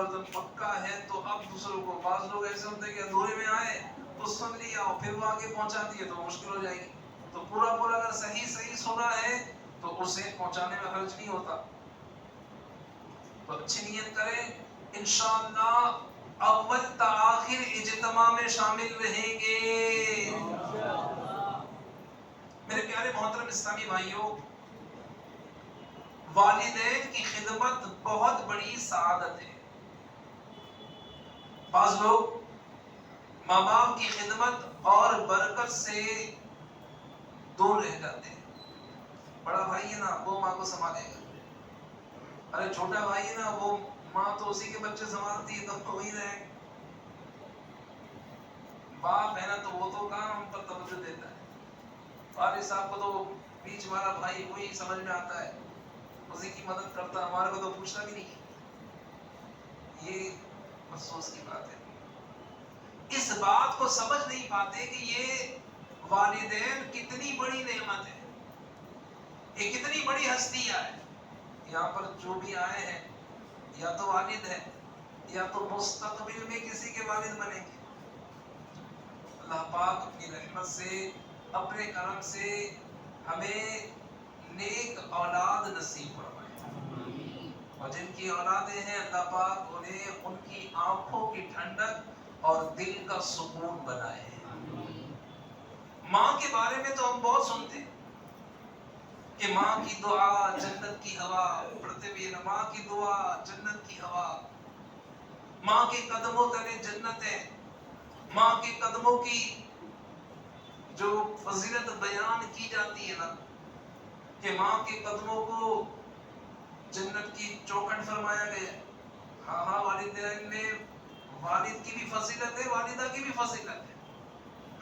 اور جب پکا ہے تو اب دوسروں کو، بعض لوگ ایسے ہوتے ہیں کہ ادھورے میں آئے تو سن لیا اور پھر وہ آگے پہنچا دیے تو مشکل ہو جائے گی. تو پورا اگر صحیح سنا ہے تو اسے پہنچانے میں حرج نہیں ہوتا. تو اچھی نیت کریں، انشاءاللہ اول تا آخر اجتماع میں شامل رہیں گے. میرے پیارے محترم اسلامی بھائیوں، والدین کی خدمت بہت بڑی سعادت ہے. بعض لوگ ماں باپ کی خدمت اور برکت سے دور رہ جاتے ہیں. بڑا بھائی ہے نا وہ ماں کو سنبھالے گا، ارے چھوٹا بھائی ہے نا وہ ماں تو اسی کے بچے سنبھالتی ہے تو وہی رہے. باپ ہے نا تو وہ تو کام پر توجہ دیتا ہے. والد صاحب کو تو بیچ والا بھائی وہی سمجھ میں آتا ہے، اسی کی مدد کرتا، ہمارے کو تو پوچھتا بھی نہیں. یہ افسوس کی بات ہے. اس بات کو سمجھ نہیں پاتے کہ یہ والدین کتنی بڑی نعمت ہے، یہ کتنی بڑی ہستیاں ہے. یہاں پر جو بھی آئے ہیں یا تو والد ہے یا تو مستقبل میں کسی کے والد بنیں گے. اللہ پاک اپنی رحمت سے، اپنے کرم سے ہمیں نیک اولاد نصیب فرمائے، اور جن کی اولادیں ہیں اللہ پاک انہیں ان کی آنکھوں کی ٹھنڈک اور دل کا سکون بنائے. ماں کے بارے میں تو ہم بہت سنتے ہیں کہ ماں کی دعا جنت کی ہوا، پڑھتے بھی ہے، ماں کی دعا جنت کی ہوا، ماں کے قدموں تلے جنت ہے. ماں کے قدموں کی جو فضیلت بیان کی جاتی ہے نا، کہ ماں کے قدموں کو جنت کی چوکھٹ فرمایا گیا. ہاں والدین میں والد کی بھی فضیلت ہے، والدہ کی بھی فضیلت ہے.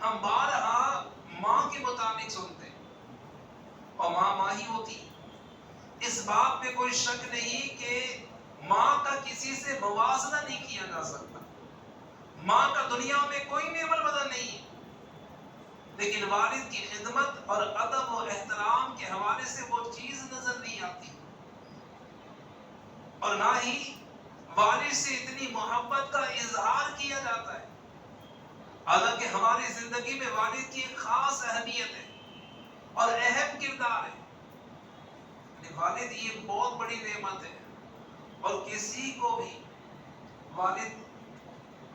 ہم بارہا ماں کے متعلق سنتے ہیں، اور ماں ماں ہی ہوتی. اس بات میں کوئی شک نہیں کہ ماں کا کسی سے موازنہ نہیں کیا جا سکتا. ماں کا دنیا میں کوئی نعمت بدل نہیں ہے، لیکن والد کی خدمت اور ادب و احترام کے حوالے سے وہ چیز نظر نہیں آتی، اور نہ ہی والد سے اتنی محبت کا اظہار کیا جاتا ہے. حالانکہ ہماری زندگی میں والد کی ایک خاص اہمیت ہے اور اہم کردار ہے. والد یہ بہت بڑی نعمت ہے، اور کسی کو بھی والد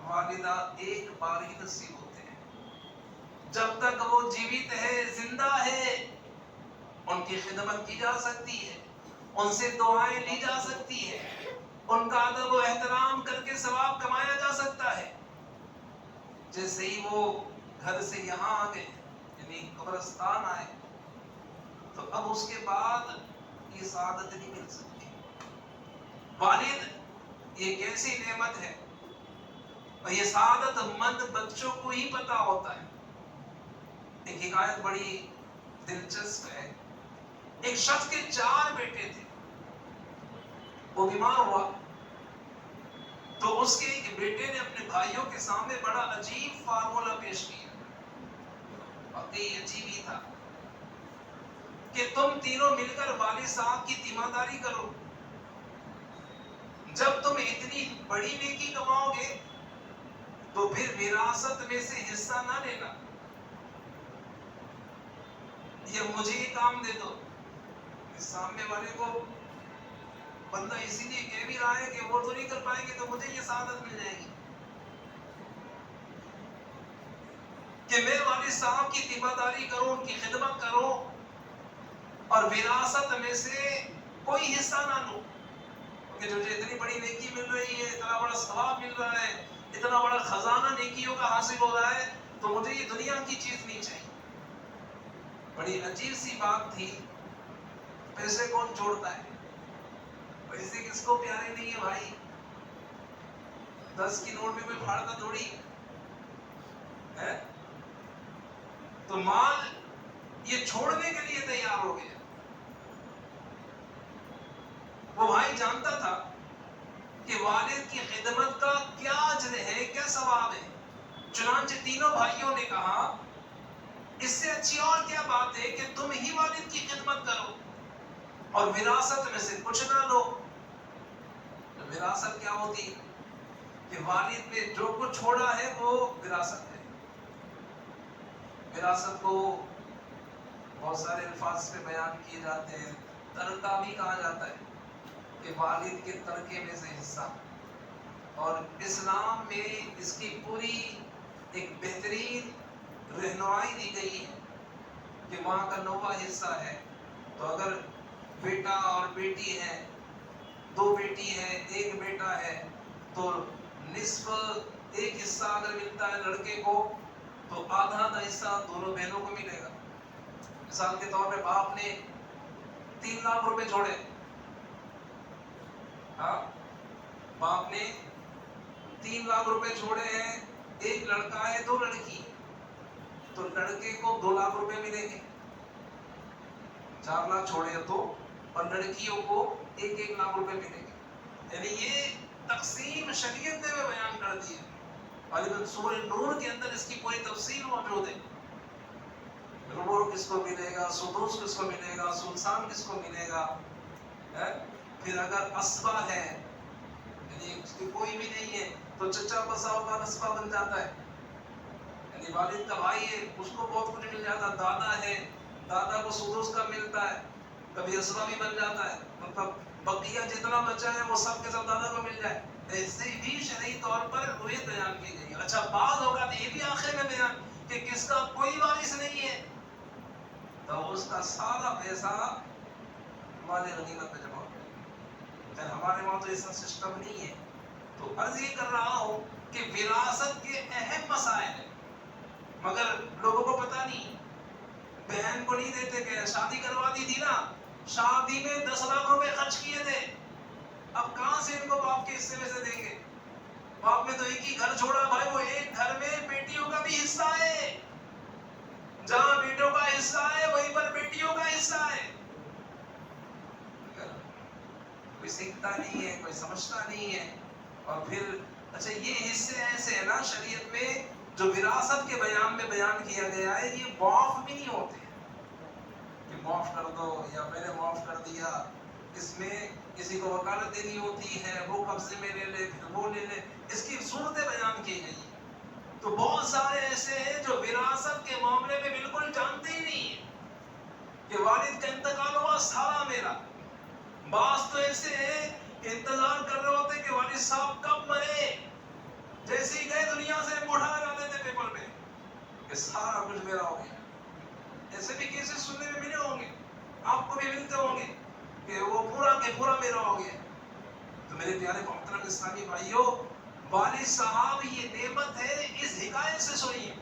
والدہ ایک بار ہی نصیب ہوتے ہیں. جب تک وہ جیوت ہے، زندہ ہے، ان کی خدمت کی جا سکتی ہے، ان سے دعائیں لی جا سکتی ہے، ان کا ادب و احترام کر کے ثواب کمایا جا سکتا ہے. جیسے ہی وہ گھر سے یہاں آ گئے، یعنی قبرستان آئے، تو اب اس کے بعد یہ سعادت نہیں مل سکتی. والد یہ کیسی نعمت ہے، اور یہ سعادت مند بچوں کو ہی پتا ہوتا ہے. ایک حکایت بڑی دلچسپ ہے. ایک شخص کے 4 بیٹے تھے. وہ بیمار ہوا تو اس کے ایک بیٹے نے اپنے بھائیوں کے سامنے بڑا عجیب فارمولا پیش کیا. واقعی عجیب ہی تھا کہ تم تینوں مل کر والد صاحب کی تیمارداری کرو. جب تم اتنی بڑی نیکی کماؤ گے تو پھر وراثت میں سے حصہ نہ لینا، یہ مجھے یہ کام دے دو. سامنے والے کو بندہ اسی لیے کہہ بھی رہا ہے کہ وہ تو نہیں کر پائیں گے تو مجھے یہ سعادت مل جائے گی کہ میں والد صاحب کی تیمارداری کروں، ان کی خدمت کروں، اور وراثت میں سے کوئی حصہ نہ لوں. کہ جو اتنی بڑی نیکی مل رہی ہے، اتنا بڑا ثواب مل رہا ہے، اتنا بڑا خزانہ نیکیوں کا حاصل ہو رہا ہے، تو مجھے یہ دنیا کی چیز نہیں چاہیے. بڑی عجیب سی بات تھی. پیسے کون چھوڑتا ہے؟ پیسے کس کو پیارے نہیں ہے بھائی؟ 10 کی نوٹ میں کوئی پھاڑتا تھوڑی ہے. تو مال یہ چھوڑنے کے لیے تیار ہو گیا. وہ بھائی جانتا تھا کہ والد کی خدمت کا کیا اجر ہے، کیا ثواب ہے. چنانچہ تینوں بھائیوں نے کہا اس سے اچھی اور کیا بات ہے کہ تم ہی والد کی خدمت کرو اور وراثت میں سے کچھ نہ لو. وراثت کیا ہوتی ہے؟ کہ والد نے جو کچھ چھوڑا ہے وہ وراثت ہے. وراثت کو بہت سارے الفاظ پہ بیان کیے جاتے ہیں. ترکہ بھی کہا جاتا ہے کہ والد کے ترکے میں سے حصہ. اور اسلام میں اس کی پوری ایک بہترین رہنمائی دی گئی ہے کہ ماں کا 9واں حصہ ہے. تو اگر بیٹا اور بیٹی ہے، 2 بیٹی ہے 1 بیٹا ہے، تو نصف ایک حصہ اگر ملتا ہے لڑکے کو تو آدھا حصہ دونوں بہنوں کو ملے گا. مثال کے طور پہ باپ نے 3 لاکھ روپے چھوڑے. ہاں، باپ نے 3 لاکھ روپے چھوڑے ہیں. 1 لڑکا ہے 2 لڑکی، تو لڑکے کو 2 لاکھ روپے ملیں گے. 4 لاکھ چھوڑے تو، اور لڑکیوں کو 1 لاکھ روپے ملیں گے. یعنی یہ تقسیم شریعت نے بیان کر دی ہے. غالباً سورہ نور کے اندر اس کی پوری تفصیل موجود ہے. ربع کس کو ملے گا، سدس کس کو ملے گا، ثلثان کس کو ملے گا. پھر اگر اسبا ہے، یعنی اس کی کوئی بھی نہیں ہے، تو چچا بسا ہوگا اسبا بن جاتا ہے. یعنی والد کا بھائی ہے، اس کو بہت کچھ مل جاتا ہے. دادا ہے، دادا کو سدس کا ملتا ہے، کبھی اسبا بھی بن جاتا ہے. مطلب بقیہ جتنا بچہ ہے وہ سب کے سب دادا کو مل جائے. ایسے بھی شرعی طور پر رویت بیان کی گئی. اچھا، بعض ہوگا یہ بھی آخر میں بیان کہ کس کا کوئی وارث نہیں ہے، تو اس کا سارا پیسہ مال غنیمت میں جمع ہو جائے. ہمارے وہاں تو ایسا سسٹم نہیں ہے. تو عرض یہ کر رہا ہوں کہ وراثت کے اہم مسائل ہیں، مگر لوگوں کو پتہ نہیں. بہن کو نہیں دیتے کہ شادی کروا دی تھی نا، شادی میں 10 لاکھ روپے خرچ کیے تھے، اب کہاں سے ان کو باپ کے حصے میں سے دیں گے. باپ نے تو ایک ہی گھر چھوڑا بھائی، وہ ایک گھر میں بیٹیوں کا بھی حصہ ہے. جہاں بیٹوں کا حصہ ہے وہیں پر بیٹیوں کا حصہ ہے. کوئی سیکھتا نہیں ہے، کوئی سمجھتا نہیں ہے. اور پھر اچھا یہ حصے ایسے ہیں نا شریعت میں جو وراثت کے بیان میں بیان کیا گیا ہے، یہ معاف بھی نہیں ہوتے کہ معاف کر دو یا میں نے معاف کر دیا. اس میں کسی کو وکالت دینی ہوتی ہے، وہ قبضے میں لے لے، پھر وہ لے لے. اس کی صورتیں بیان کی گئی ہیں. تو بہت سارے ایسے ہیں جو وراثت کے معاملے میں بالکل جانتے ہی نہیں ہیں کہ والد کا انتقال ہوا سارا میرا. بعض تو ایسے ہیں کہ انتظار کر رہے ہوتے کہ والد صاحب کب مرے، جیسے ہی گئے دنیا سے مٹھا لگا دیتے پیپر میں کہ سارا کچھ میرا ہو گیا. ایسے بھی کیسے سننے میں ملے ہوں گے، آپ کو بھی ملتے ہوں گے کہ وہ پورا کے پورا میرا ہو گیا. تو میرے پیارے محترم اسلامی بھائیوں، والد صاحب یہ نعمت ہے، اس حکایت سے سنیے.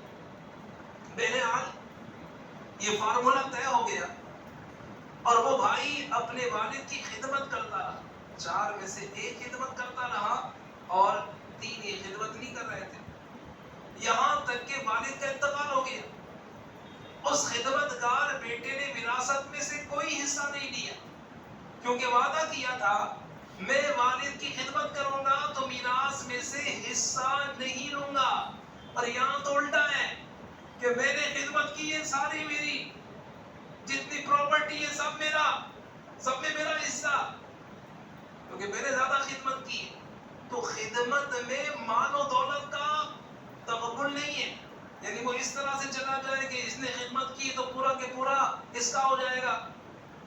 بہرحال یہ فارمولا طے ہو گیا اور وہ بھائی اپنے والد کی خدمت کرتا رہا. 4 میں سے 1 خدمت کرتا رہا اور 3 یہ خدمت نہیں کر رہے تھے، یہاں تک کہ والد کا انتقال ہو گیا. اس خدمت گار بیٹے نے وراثت میں سے کوئی حصہ نہیں لیا، کیونکہ وعدہ کیا تھا میں والد کی خدمت کروں گا تو میراث میں سے حصہ نہیں لوں گا. اور یہاں تو الٹا ہے کہ میں نے خدمت کی ہے ساری میری، جتنی پراپرٹی ہے سب میرا، سب میں میرا حصہ، کیونکہ میں نے زیادہ خدمت کی ہے. تو خدمت میں مال و دولت کا تغبن نہیں ہے. یعنی وہ اس طرح سے چلا جائے کہ اس نے خدمت کی تو پورا کے پورا اس کا ہو جائے گا.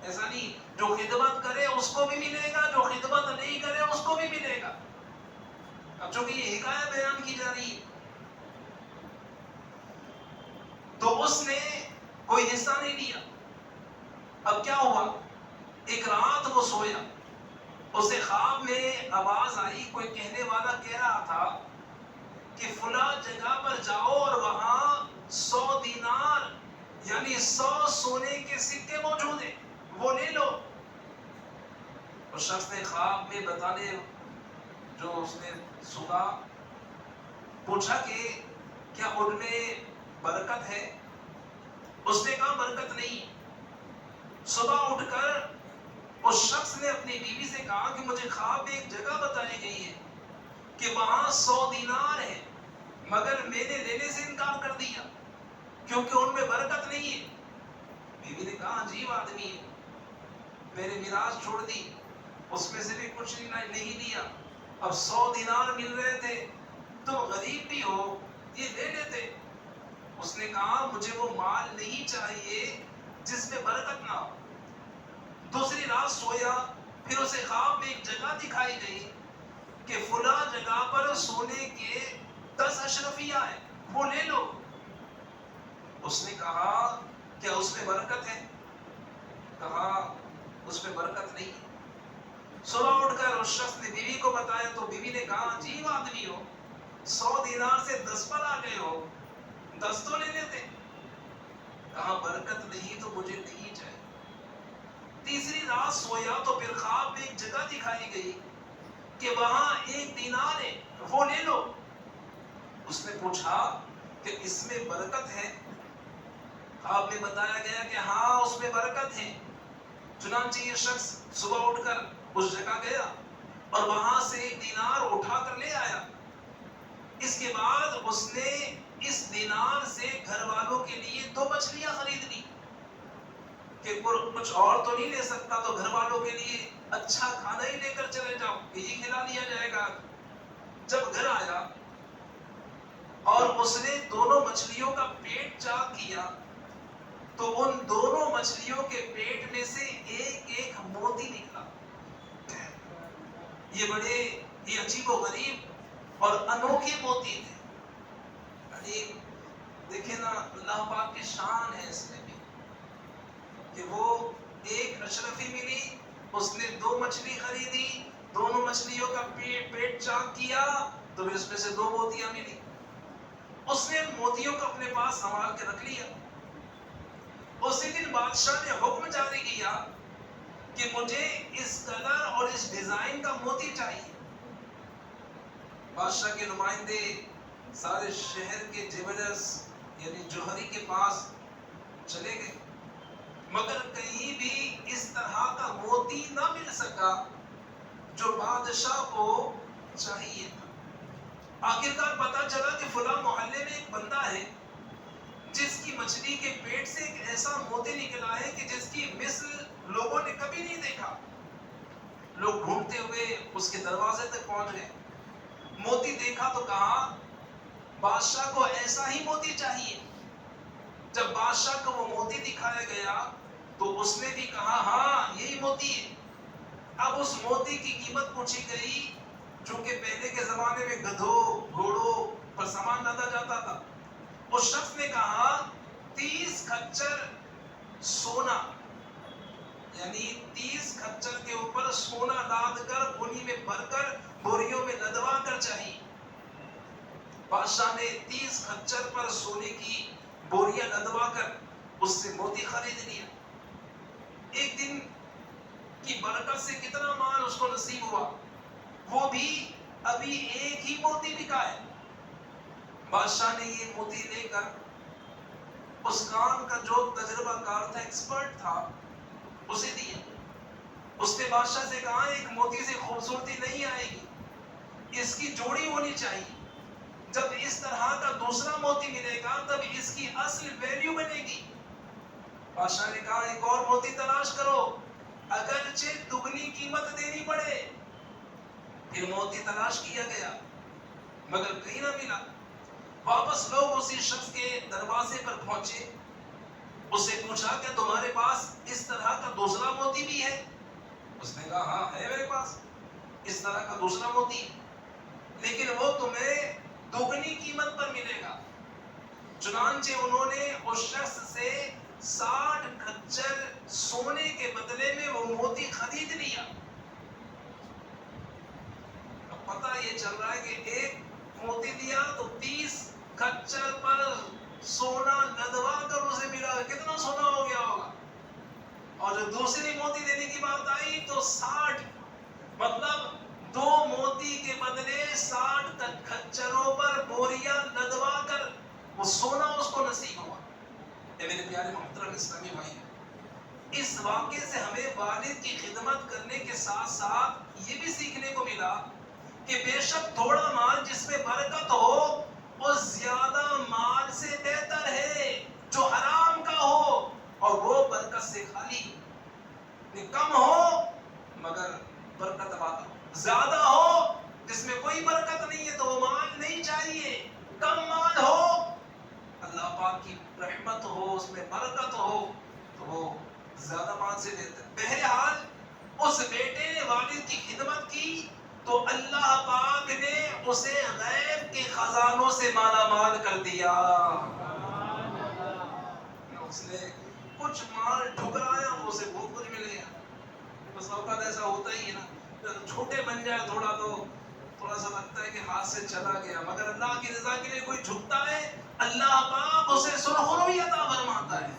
ایسا نہیں، جو خدمت کرے اس کو بھی ملے گا، جو خدمت نہیں کرے اس کو بھی ملے گا. اب چونکہ یہ حکایت بیان کی جا رہی ہے تو اس نے کوئی حصہ نہیں لیا. اب کیا ہوا، ایک رات وہ سویا، اسے خواب میں آواز آئی، کوئی کہنے والا کہہ رہا تھا کہ فلاں جگہ پر جاؤ اور وہاں 100 دینار یعنی 100 سونے کے سکے موجود ہیں، وہ لے لو. اس شخص نے خواب میں بتانے جو اس نے سنا، پوچھا کہ کیا ان میں برکت ہے؟ اس نے کہا برکت نہیں. صبح اٹھ کر اس شخص نے اپنی بیوی سے کہا کہ مجھے خواب میں ایک جگہ بتائی گئی ہے کہ وہاں 100 دینار ہے، مگر میں نے لینے سے انکار کر دیا کیونکہ ان میں برکت نہیں ہے. بیوی نے کہا عجیب آدمی ہے، میں نے میراث چھوڑ دی، اس میں سے بھی کچھ نہیں لیا، اب 100 دینار مل رہے تھے، تم غریب بھی ہو، یہ لے لیتے۔ اس نے کہا مجھے وہ مال نہیں چاہیے جس میں برکت نہ ہو۔ دوسری رات سویا، پھر اسے خواب میں ایک جگہ دکھائی گئی کہ فلاں جگہ پر سونے کے 10 اشرفیہ ہیں، وہ لے لو۔ اس نے کہا کیا اس میں برکت ہے؟ کہا اس میں برکت نہیں ہے۔ صبح اٹھ کر اس شخص نے بیوی کو بتایا تو بیوی نے کہا عجیب آدمی ہو، 100 دینار سے 10 پر آ گئے ہو، 10 تو لے لیتے۔ کہا برکت نہیں تو مجھے نہیں چاہیے۔ تیسری رات سویا تو پھر خواب میں ایک جگہ دکھائی گئی کہ وہاں 1 دینار ہے، وہ لے لو۔ اس نے پوچھا کہ اس میں برکت ہے؟ خواب میں بتایا گیا کہ ہاں اس میں برکت ہے۔ چنانچہ یہ شخص صبح اٹھ کر اس جگہ گیا اور وہاں سے 1 دینار اٹھا کر لے آیا۔ اس کے بعد اس نے اس دینار سے گھر والوں کے لیے 2 مچھلیاں خرید لی کہ کچھ اور تو نہیں لے سکتا، تو گھر والوں کے لیے اچھا کھانا ہی لے کر چلے جاؤ کہ یہ کھلا لیا جائے گا۔ جب گھر آیا اور اس نے دونوں مچھلیوں کا پیٹ چاک کیا تو ان دونوں مچھلیوں کے پیٹ میں سے ایک ایک موتی نکلا۔ یہ عجیب و غریب اور انوکھے موتی تھے۔ دیکھیں نا اللہ پاک کی شان ہے اس میں بھی کہ وہ ایک اشرفی ملی، اس نے 2 مچھلی خریدی، دونوں مچھلیوں کا پیٹ چاک کیا تو پھر اس میں سے 2 موتیاں ملی۔ اس نے موتیوں کو اپنے پاس سنبھال کے رکھ لیا۔ اسی دن بادشاہ نے حکم جاری کیا کہ مجھے اس کلر اور اس ڈیزائن کا موتی چاہیے۔ بادشاہ کے نمائندے سارے شہر کے جیولرز یعنی جوہری کے پاس چلے گئے، مگر کہیں بھی اس طرح کا موتی نہ مل سکا جو بادشاہ کو چاہیے تھا۔ آخرکار پتا چلا کہ فلاں محلے میں ایک بندہ ہے جس کی مچھلی کے پیٹ سے ایک ایسا موتی نکلا ہے کہ جس کی مثل لوگوں نے کبھی نہیں دیکھا۔ لوگ ڈھونڈتے ہوئے اس کے دروازے تک پہنچ گئے۔ موتی دیکھا تو کہا بادشاہ کو ایسا ہی موتی چاہیے۔ جب بادشاہ کو وہ موتی دکھایا گیا تو اس نے بھی کہا ہاں یہی موتی ہے۔ اب اس موتی کی قیمت پوچھی گئی، چونکہ پہلے کے زمانے میں گدھوں گھوڑوں پر سامان لادا جاتا تھا۔ اس شخص نے کہا 30 کھچر سونا، یعنی 30 کھچر کے اوپر سونا لاد کر بوری میں بھر کر بوریوں میں لدوا کر چاہیے۔ بادشاہ نے 30 کھچر پر سونے کی بوریاں لدوا کر اس سے موتی خرید لیا۔ ایک دن کی برکت سے کتنا مال اس کو نصیب ہوا، وہ بھی ابھی ایک ہی موتی بکا ہے۔ بادشاہ نے یہ موتی لے کر اس کام کا جو تجربہ کار تھا، ایکسپرٹ تھا، اسے دیا۔ اس نے بادشاہ سے کہا ایک موتی سے خوبصورتی نہیں آئے گی، اس کی جوڑی ہونی چاہیے۔ جب اس طرح کا دوسرا موتی ملے گا تب اس کی اصل ویلیو بنے گی۔ بادشاہ نے کہا ایک اور موتی تلاش کرو، اگرچہ دگنی قیمت دینی پڑے۔ پھر موتی تلاش کیا گیا مگر کہیں نہ ملا۔ واپس لوگ اسی شخص کے دروازے پر پہنچے، اس سے پوچھا کہ تمہارے پاس اس طرح کا دوسرا موتی بھی ہے؟ اس نے کہا ہاں ہے میرے پاس اس طرح کا دوسرا موتی، لیکن وہ تمہیں دوگنی قیمت پر ملے گا۔ چنانچہ انہوں نے اس شخص سے 60 کھچر سونے کے بدلے میں وہ موتی خرید لیا۔ اب پتہ یہ چل رہا ہے کہ ایک موتی دیا تو 30 کھچر پر سونا لدوا کر اسے ملا، کتنا سونا ہو گیا ہوگا۔ اور جو دوسری موتی دینے کی بات آئی تو 60، مطلب 2 موتی کے بدلے 60 کھچروں پر بوریاں لدوا کر وہ سونا اس کو نصیب ہوا۔ اے میرے پیارے محترم اسلامی بھائی، اس واقعے سے ہمیں والد کی خدمت کرنے کے ساتھ ساتھ یہ بھی سیکھنے کو ملا کہ بے شک تھوڑا مال جس میں برکت ہو وہ زیادہ مال سے بہتر ہے جو حرام کا ہو اور وہ برکت سے خالی ہو۔ کم ہو مگر برکت والا ہو، زیادہ ہو ہو, اس میں برکت ہو, تو وہ زیادہ مال سے دیتا ہے. بہرحال اس بیٹے نے والد کی خدمت کی تو اللہ پاک نے اسے غیب کے خزانوں سے مالا مال کر دیا. اس نے کچھ مال ٹھکرایا, اسے بہت کچھ مل گیا. بس اوقات ایسا ہوتا ہی ہے نا, چھوٹے بن جائے تھوڑا سا لگتا ہے کہ ہاتھ سے چلا گیا, مگر اللہ کی رضا کے لیے کوئی جھکتا ہے, اللہ پاک اسے سرخروی عطا فرماتا ہے,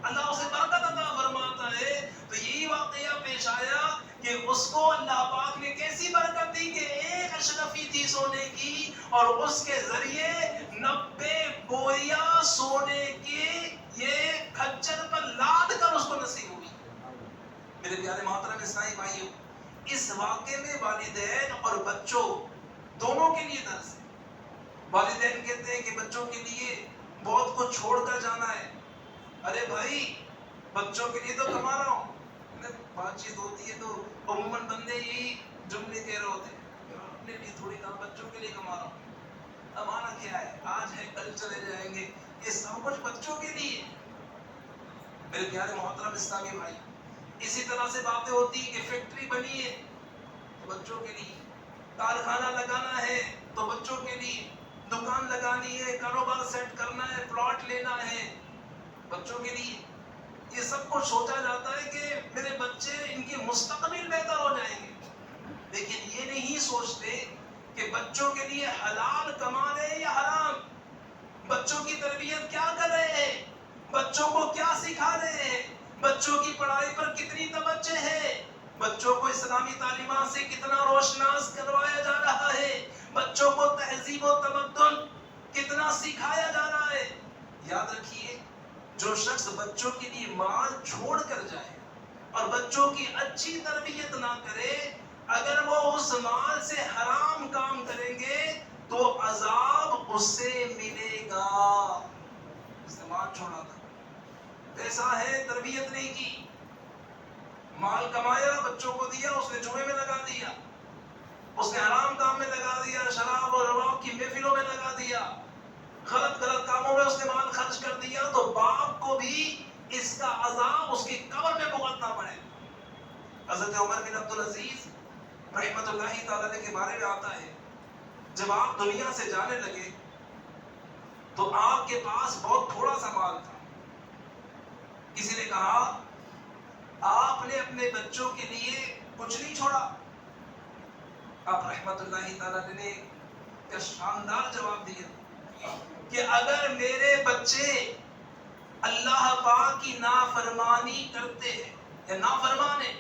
اللہ اسے برکت عطا فرماتا ہے. تو یہی واقعہ پیش آیا کہ اس کو اللہ پاک نے کیسی برکت دی کہ ایک اشرفی تھی سونے کی, اور اس کے ذریعے 90 بوریاں سونے کے یہ کھچر پر لاد کر اس کو نصیب ہوئی. میرے پیارے محترم اسلامی بھائیوں, اس واقعے میں والدین اور بچوں دونوں کے لیے درس ہے. والدین کہتے ہیں کہ بچوں کے لیے بہت کچھ چھوڑ کر جانا ہے. ارے بھائی, بچوں کے لیے تو کما رہا ہوں. بات چیت ہوتی ہے تو عموماً بندے یہی جملے کہہ رہے ہوتے ہیں, اپنے لیے تھوڑی کام, بچوں کے لیے کما رہا ہوں. کمانا کیا ہے, آج ہے کل چلے جائیں گے, یہ سب کچھ بچوں کے لیے. میرے پیارے محترم اسلامی بھائی, اسی طرح سے باتیں ہوتی ہیں کہ فیکٹری بنی ہے تو بچوں کے لیے, کارخانہ لگانا ہے تو بچوں کے لیے, دکان لگانی ہے, کاروبار سیٹ کرنا ہے, پلاٹ لینا ہے, بچوں کے لیے. یہ سب کچھ سوچا جاتا ہے کہ میرے بچے, ان کے مستقبل بہتر ہو جائیں گے, لیکن یہ نہیں سوچتے کہ بچوں کے لیے حلال کما رہے ہیں یا حرام, بچوں کی تربیت کیا کر رہے ہیں, بچوں کو کیا سکھا رہے ہیں, بچوں کی پڑھائی پر کتنی توجہ ہے, بچوں کو اسلامی تعلیمات سے کتنا روشناس کروایا جا رہا ہے, بچوں کو تہذیب و تمدن کتنا سکھایا جا رہا ہے. یاد رکھیے, جو شخص بچوں کے لیے مال چھوڑ کر جائے اور بچوں کی اچھی تربیت نہ کرے, اگر وہ اس مال سے حرام کام کریں گے تو عذاب اس سے ملے گا. اس نے مال چھوڑا تھا, پیسہ ہے, تربیت نہیں کی, مال کمایا, بچوں کو دیا, اس نے جوئے میں لگا دیا, اس نے حرام کام میں لگا دیا, شراب اور رباب کی محفلوں میں لگا دیا, غلط کاموں میں اس نے مال خرچ کر دیا, تو باپ کو بھی اس کا عذاب اس کی قبر میں بھگتنا پڑے. حضرت عمر بن عبدالعزیز رحمت اللہ تعالی علیہ کے بارے میں آتا ہے, جب آپ دنیا سے جانے لگے تو آپ کے پاس بہت تھوڑا سا مال تھا. کسی نے کہا, آپ نے اپنے بچوں کے لیے کچھ نہیں چھوڑا؟ آپ رحمت اللہ تعالی نے کیا شاندار جواب دیا کہ اگر میرے بچے اللہ پاک کی نافرمانی کرتے ہیں یا نافرمان ہیں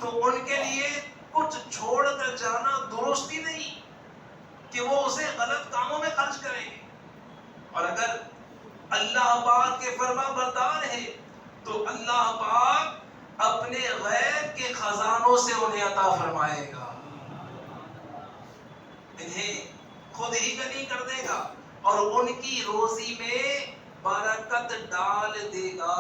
تو ان کے لیے کچھ چھوڑ کر جانا درست ہی نہیں کہ وہ اسے غلط کاموں میں خرچ کریں گے, اور اگر اللہ پاک کے فرما بردار ہیں تو اللہ پاک اپنے غیب کے خزانوں سے انہیں عطا فرمائے گا, انہیں خود ہی غنی کر دے گا اور ان کی روزی میں برکت ڈال دے گا.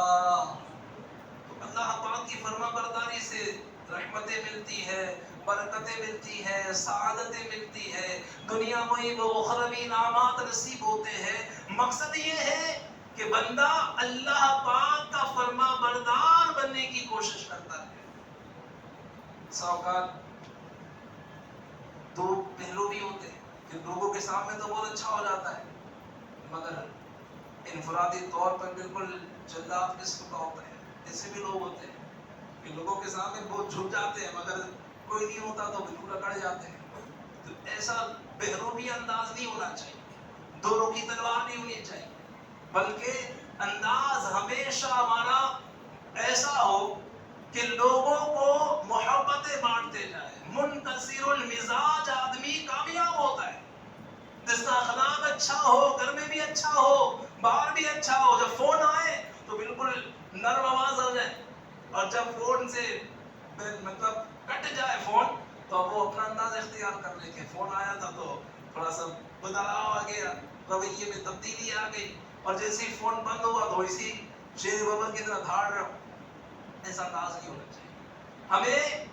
تو اللہ پاک کی فرما برداری سے رحمتیں ملتی ہے, برکتیں ملتی ہے, سعادتیں ملتی ہے, دنیا میں وہ اخروی انعامات نصیب ہوتے ہیں. مقصد یہ ہے کہ بندہ اللہ پاک کا فرما بردار بننے کی کوشش کرتا ہے. اوقات دو پہلو بھی ہوتے ہیں کہ لوگوں کے سامنے تو بہت اچھا ہو جاتا ہے, مگر انفرادی طور پر بالکل جلاد قسم کا ہوتا ہے. ایسے بھی لوگ ہوتے ہیں کہ لوگوں کے سامنے بہت جھک جاتے ہیں, مگر کوئی نہیں ہوتا تو بالکل اکڑ جاتے ہیں. تو ایسا بہروبی انداز نہیں ہونا چاہیے, دونوں کی تلوار نہیں ہونی چاہیے, بلکہ انداز ہمیشہ ہمارا ایسا ہو کہ لوگوں کو محبتیں بانٹتے جائے. منکسر المزاج آدمی کامیاب ہوتا ہے, جس کا اخلاق اچھا ہو, گھر میں بھی اچھا ہو, باہر بھی اچھا ہو. جب فون آئے تو بالکل نرم آواز ہو جائے, اور جب فون سے مطلب کٹ جائے فون تو وہ اپنا انداز اختیار کر لے کہ فون آیا تھا تو تھوڑا سا بدلاؤ آ گیا, رویے میں تبدیلی آ گئی, اور جیسے ہی فون بند ہوا تو اسی شیر ببر کی طرح دھاڑ رہا. ایسا انداز نہیں ہونا چاہیے. ہمیں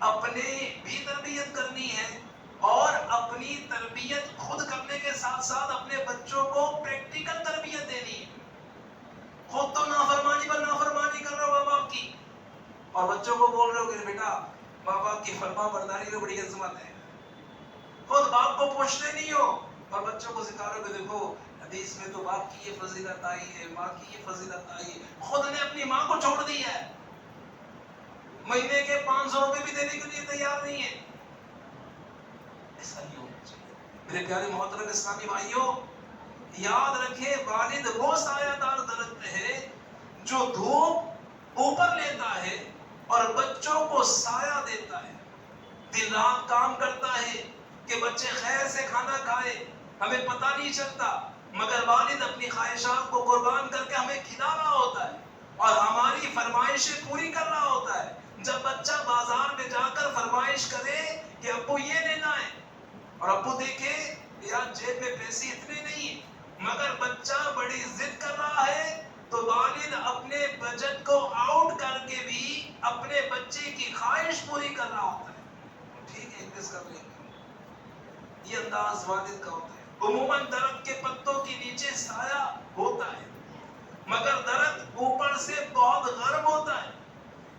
اپنی بھی تربیت کرنی ہے اور اپنی تربیت خود کرنے کے ساتھ ساتھ اپنے بچوں کو پریکٹیکل تربیت دینی ہے. خود تو نافرمانی پر نافرمانی کر رہے ہو ماں باپ کی، اور بچوں کو بول رہے ہو کہ بیٹا ماں باپ کی فرما برداری تو بڑی عظمت ہے، خود باپ کو پوچھتے نہیں ہو اور بچوں کو سکھا رہے ہو کہ دیکھو حدیث میں تو باپ کی یہ فضیلت آئی ہے، ماں کی یہ فضیلت آئی ہے، خود نے اپنی ماں کو چھوڑ دیا ہے، مہینے کے 500 روپے بھی دینے کے لیے تیار نہیں ہے۔ ایسا نہیں ہونا چاہیے میرے پیارے محترم اسلامی بھائیوں، یاد رکھیں والد وہ سایہ دار درخت ہے جو دھوپ اوپر لیتا ہے اور بچوں کو سایہ دیتا ہے، دن رات کام کرتا ہے کہ بچے خیر سے کھانا کھائے، ہمیں پتہ نہیں چلتا مگر والد اپنی خواہشات کو قربان کر کے ہمیں کھلا رہا ہوتا ہے اور ہماری فرمائشیں پوری کر رہا ہوتا ہے۔ جب بچہ بازار میں جا کر فرمائش کرے کہ ابو یہ لینا ہے اور ابو دیکھے یار جیب میں پیسے اتنے نہیں ہیں مگر بچہ بڑی ضد کر رہا ہے، تو والد اپنے بجٹ کو آؤٹ کر کے بھی اپنے بچے کی خواہش پوری کر رہا ہوتا ہے، ٹھیک ہے انویسٹ کر لیں گے، یہ انداز والد کا ہوتا ہے۔ عموماً درخت کے پتوں کے نیچے سایہ ہوتا ہے مگر درخت اوپر سے بہت گرم ہوتا ہے،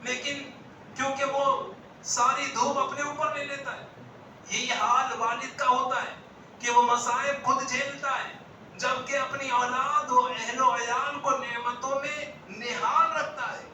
لیکن کیونکہ وہ ساری دھوپ اپنے اوپر لے لیتا ہے، یہی حال والد کا ہوتا ہے کہ وہ مصائب خود جھیلتا ہے جبکہ اپنی اولاد و اہل و عیال کو نعمتوں میں نہال رکھتا ہے۔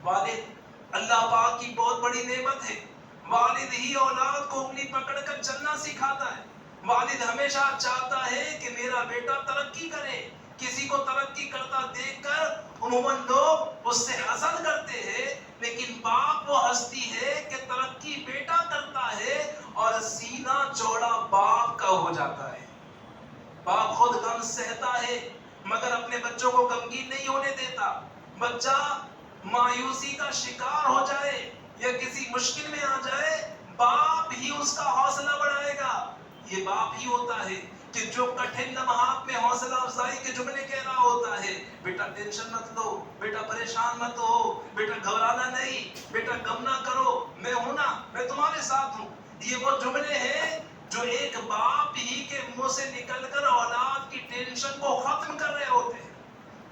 والد اللہ پاک کی بہت بڑی نعمت ہے، والد ہی اولاد کو انگلی پکڑ کر چلنا سکھاتا ہے، والد ہمیشہ چاہتا ہے کہ میرا بیٹا ترقی کرے، کسی کو ترقی کرتا دیکھ کر عموماً لوگ اس سے حسد کرتے ہیں، لیکن باپ وہ ہستی ہے کہ ترقی بیٹا کرتا ہے اور سینہ چوڑا باپ کا ہو جاتا ہے۔ باپ خود غم سہتا ہے مگر اپنے بچوں کو غمگین نہیں ہونے دیتا، بچہ مایوسی کا شکار ہو جائے یا کسی مشکل میں آ جائے باپ ہی اس کا حوصلہ بڑھائے گا۔ یہ باپ ہی ہوتا ہے کہ جو کٹھن لمحات میں حوصلہ افزائی کے جملے کہہ رہا ہوتا ہے، بیٹا ٹینشن مت لو، بیٹا پریشان مت ہو، بیٹا گھبرانا نہیں، بیٹا غم نہ کرو، میں ہوں نا، میں تمہارے ساتھ ہوں۔ یہ وہ جملے ہیں جو ایک باپ ہی کے منہ سے نکل کر اولاد کی ٹینشن کو ختم کر رہے ہوتے ہیں۔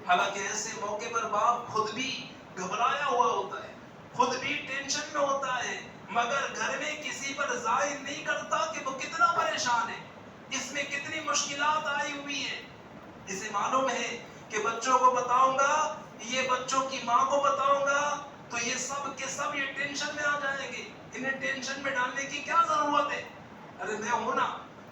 حالانکہ ایسے موقع پر باپ خود بھی گھبرایا ہوا ہوتا ہے، خود بھی ٹینشن میں ہوتا ہے مگر گھر میں کسی پر ظاہر نہیں کرتا کہ وہ کتنا پریشان ہے، اس میں کتنی مشکلات آئی ہوئی ہیں۔ اسے معلوم ہے کہ بچوں کو بتاؤں گا، یہ بچوں کی ماں کو بتاؤں گا تو یہ سب کے سب یہ ٹینشن میں آ جائیں گے، انہیں ٹینشن میں ڈالنے کی کیا ضرورت ہے، ارے میں ہوں نا،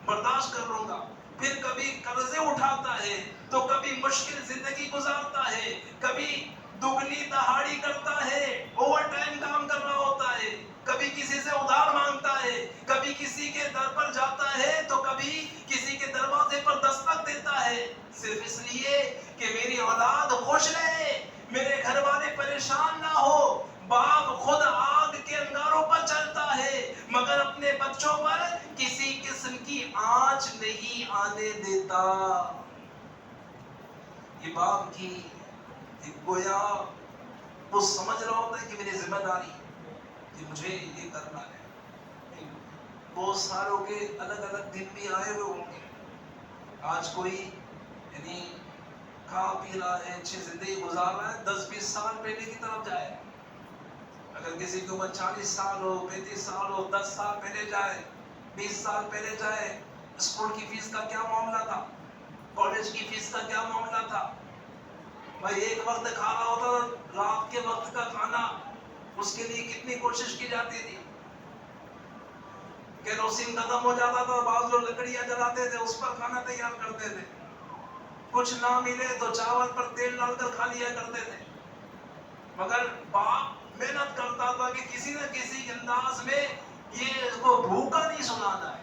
برداشت کر لوں گا۔ پھر کبھی قرضے اٹھاتا ہے تو کبھی مشکل زندگی گزارتا ہے، کبھی دگنی دہاڑی کرتا ہے، اوور ٹائم کام کر رہا ہوتا ہے، کبھی کسی سے ادھار مانگتا ہے، کبھی کسی کے در پر جاتا ہے تو کبھی کسی کے دروازے پر دستک دیتا ہے، صرف اس لیے کہ میری اولاد خوش رہے، میرے گھر والے پریشان نہ ہو۔ باپ خود آگ کے انگاروں پر چلتا ہے مگر اپنے بچوں پر کسی قسم کی آنچ نہیں آنے دیتا۔ یہ باپ کی گویا وہ سمجھ رہا ہوتا ہے کہ میری ذمہ داری کہ مجھے یہ کرنا ہے۔ بہت ساروں کے الگ الگ دن بھی آئے ہوئے ہوں گے، آج کوئی یعنی کھا پی رہا ہے، اچھی زندگی گزار رہا ہے، 10-20 سال پہلے کی طرف جائے، اگر کسی کی عمر 40 سال ہو، 35 سال ہو، 10 سال پہلے جائے، 20 سال پہلے جائے، اسکول کی فیس کا کیا معاملہ تھا، کالج کی فیس کا کیا معاملہ تھا، بھائی ایک وقت کھانا ہوتا تھا، رات کے وقت کا کھانا، اس کے لیے کتنی کوشش کی جاتی تھی، کیروسین ختم ہو جاتا تھا، بعض لوگ لکڑیاں جلاتے تھے، اس پر کھانا تیار کرتے تھے، کچھ نہ ملے تو چاول پر تیل ڈال کر کھا لیا کرتے تھے، مگر باپ محنت کرتا تھا کہ کسی نہ کسی انداز میں یہ اس کو بھوکا نہیں سنانا ہے،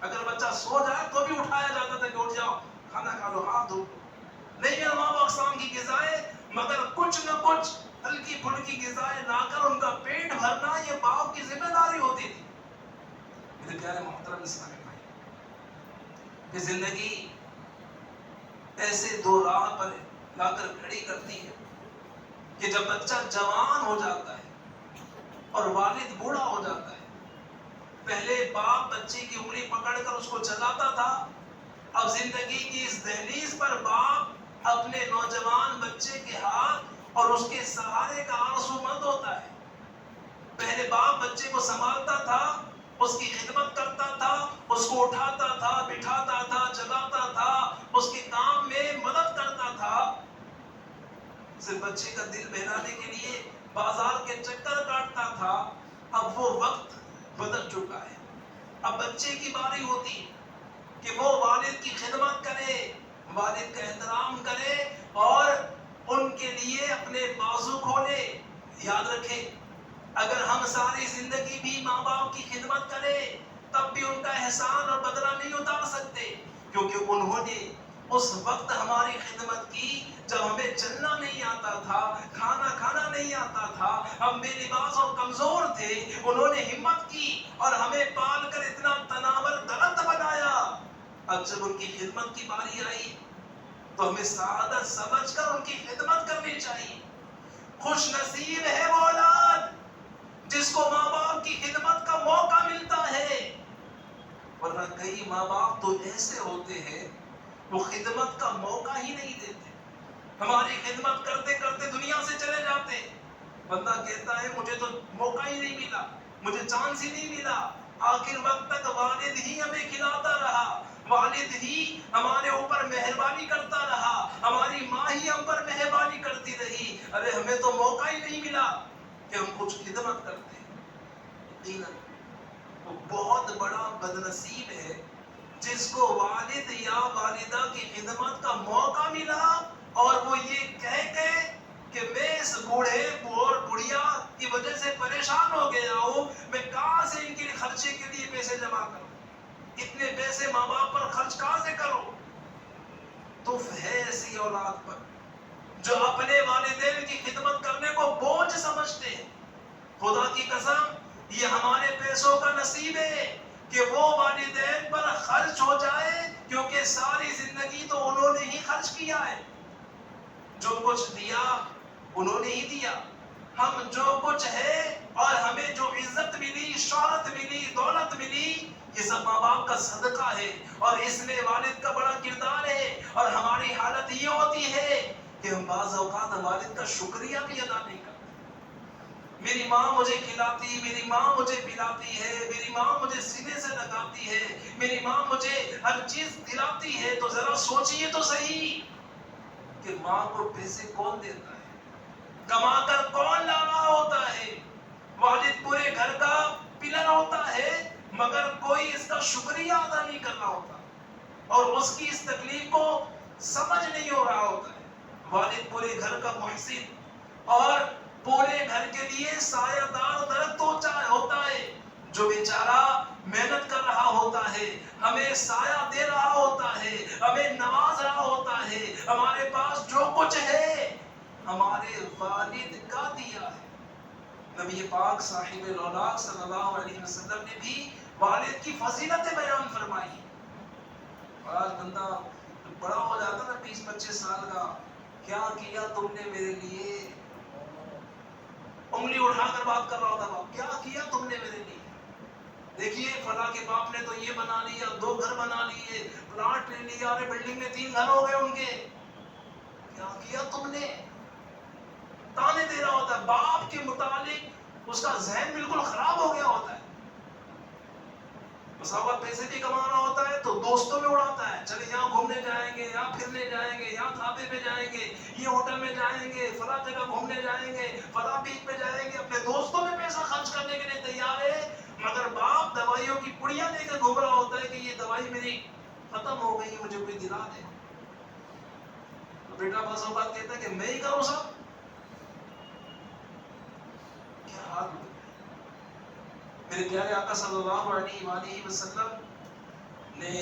اگر بچہ سو جائے تو بھی اٹھایا جاتا تھا کہ اٹھ جاؤ کھانا کھا لو، ہاتھ دھو، نہیں تمام اقسام کی غذائیں مگر کچھ نہ کچھ ہلکی پھلکی غذائیں لا کر ان کا پیٹ بھرنا یہ باپ کی ذمہ داری ہوتی تھی۔ میرے پیارے محترم اسلامی بھائی، کہ زندگی ایسے دو راہ پر لا کر کھڑی کرتی ہے کہ جب بچہ جوان ہو جاتا ہے اور والد بوڑھا ہو جاتا ہے، پہلے باپ بچے کی انگلی پکڑ کر اس کو چلاتا تھا، اب زندگی کی اس دہلیز پر باپ اپنے نوجوان بچے کے ہاتھ اور اس کے سہارے کا آرزو مند ہوتا ہے. پہلے باپ بچے کو سنبھالتا تھا، اس کی خدمت کرتا تھا، اس کو اٹھاتا تھا، بٹھاتا تھا، جگاتا تھا، اس کے کام میں مدد کرتا تھا. صرف بچے کا دل بہلانے کے لیے بازار کے چکر کاٹتا تھا. اب وہ وقت بدل چکا ہے. اب بچے کی باری ہوتی ہے کہ وہ والد کی خدمت کرے، والد کا احترام کرے اور ان کے لیے اپنے بازو کھولے. یاد رکھیں، اگر ہم ساری زندگی بھی ماں باپ کی خدمت کریں تب بھی ان کا احسان اور بدلہ نہیں اتار سکتے، کیونکہ انہوں نے اس وقت ہماری خدمت کی جب ہمیں چلنا نہیں آتا تھا، کھانا کھانا نہیں آتا تھا، ہم بے لباس اور کمزور تھے. انہوں نے ہمت کی اور ہمیں پال کر اتنا تناور غلط بنایا. اب جب ان کی خدمت کی باری آئی تو ہمیں سعادت سمجھ کر ان کی خدمت کرنی چاہیے. خوش نصیب ہے وہ اولاد جس کو ماں باپ کی خدمت کا موقع ملتا ہے. ورنہ کئی ماں باپ تو ایسے ہوتے ہیں وہ خدمت کا موقع ہی نہیں دیتے. ہماری خدمت کرتے کرتے دنیا سے چلے جاتے. بندہ کہتا ہے مجھے تو موقع ہی نہیں ملا، مجھے چانس ہی نہیں ملا. آخر وقت تک والد ہی ہمیں کھلاتا رہا، والد ہی ہمارے اوپر مہربانی کرتا رہا، ہماری ماں ہی ہم پر مہربانی کرتی رہی. ارے ہمیں تو موقع ہی نہیں ملا کہ ہم کچھ خدمت کرتے. یقیناً وہ بہت بڑا بدنصیب ہے جس کو والد یا والدہ کی خدمت کا موقع ملا اور وہ یہ کہہ کہ میں اس بوڑھے اور بڑھیا کی وجہ سے پریشان ہو گیا ہوں، میں کہاں سے ان کے خرچے کے لیے پیسے جمع کروں، اتنے پیسے ماں باپ پر خرچ کہاں سے کروں. تو ہے ایسی اولاد پر جو اپنے والدین کی خدمت کرنے کو بوجھ سمجھتے ہیں. خدا کی قسم یہ ہمارے پیسوں کا نصیب ہے کہ وہ والدین پر خرچ ہو جائے، کیونکہ ساری زندگی تو انہوں نے ہی خرچ کیا ہے. جو کچھ دیا انہوں نے ہی دیا. ہم جو کچھ ہے اور ہمیں جو عزت ملی، شہرت ملی، دولت ملی، یہ سب ماں باپ کا صدقہ ہے اور اس میں والد کا بڑا کردار ہے. اور ہماری حالت یہ ہوتی ہے کہ ہم بعض اوقات والد کا شکریہ بھی ادا نہیں کرتے. میری ماں مجھے کھلاتی، میری ماں مجھے پلاتی ہے، میری ماں مجھے سینے سے لگاتی ہے، میری ماں مجھے ہر چیز دلاتی ہے. تو ذرا سوچئے تو صحیح کہ ماں کو پیسے کون دیتا ہے، کما کر کون لا رہا ہوتا ہے. والد پورے گھر کا پلر ہوتا ہے مگر کوئی اس کا شکریہ ادا نہیں کر رہا ہوتا اور اس کی اس تکلیف کو سمجھ نہیں ہو رہا ہوتا ہے. والد پورے گھر کا محسن اور پورے گھر کے لیے سایہ دار درخت ہوتا ہے جو بیچارہ محنت کر رہا ہوتا ہے، ہمیں سایہ دے رہا ہوتا ہے، ہمیں نواز رہا ہوتا ہے. ہمارے پاس جو کچھ ہے ہمارے والد کا دیا ہے. نبی پاک صاحب الاولاق صلی اللہ علیہ وسلم نے بھی والد کی فضیلتیں بیان فرمائی. آج بندہ بڑا ہو جاتا نا 20-25 سال کا، کیا کیا تم نے میرے لیے، انگلی اٹھا کر بات کر رہا ہوتا باپ، کیا کیا تم نے میرے لیے. دیکھیے فلاں کے باپ نے تو یہ بنا لیا، 2 گھر بنا لیے، پلاٹ لے لیا، اور بلڈنگ میں 3 گھر ہو گئے ان کے. کیا کیا تم نے، تانے دے رہا ہوتا ہے. باپ کے متعلق اس کا ذہن بالکل خراب ہو گیا ہوتا ہے. مساوات پیسے بھی کما رہا ہوتا ہے تو دوستوں میں اڑاتا ہے، چلے یہاں گھومنے جائیں گے، یہاں پھرنے جائیں گے، یہاں کھاتے پہ جائیں گے، یہ ہوٹل میں جائیں گے، فلاں جگہ گھومنے جائیں گے، فلاں بیچ پہ جائیں گے. اپنے دوستوں میں پیسہ خرچ کرنے کے لیے تیار ہے مگر باپ دوائیوں کی پڑیاں لے کر گھوم رہا ہوتا ہے کہ یہ دوائی میری ختم ہو گئی، مجھے کوئی دلا دے. بیٹا بس اوقات کہتا ہے کہ میں ہی کروں سب. کیا حال ہو میرے پیارے آقا صلی اللہ علیہ وآلہ وسلم نے